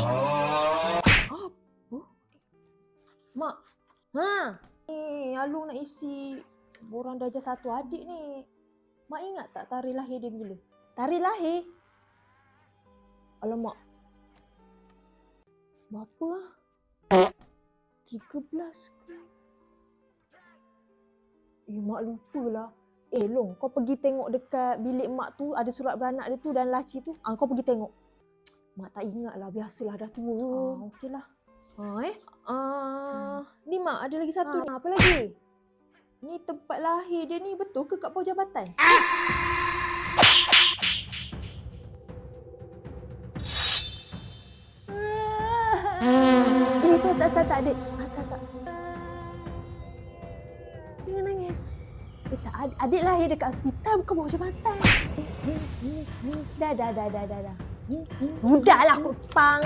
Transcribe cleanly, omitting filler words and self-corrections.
Apa? Mak. Ha. Ni Alung nak isi borang darjah 1 adik ni. Mak ingat tak tarikh lahir dia bila? Tarikh lahir? Alamak. Berapa lah? 13 ke? Mak lupalah. Long, kau pergi tengok dekat bilik mak tu, ada surat beranak dia tu dan laci tu. Kau pergi tengok. Mak tak ingat lah, biasalah dah tua. Okeylah. Ni mak, ada lagi satu ni. Apa lagi? Ni tempat lahir dia ni betul ke kat bawah jambatan? Tak, adik. Tak. Jangan nangis. Tak, adik lahir dekat hospital, bukan bawah jambatan. Dah. Udahlah, kupang.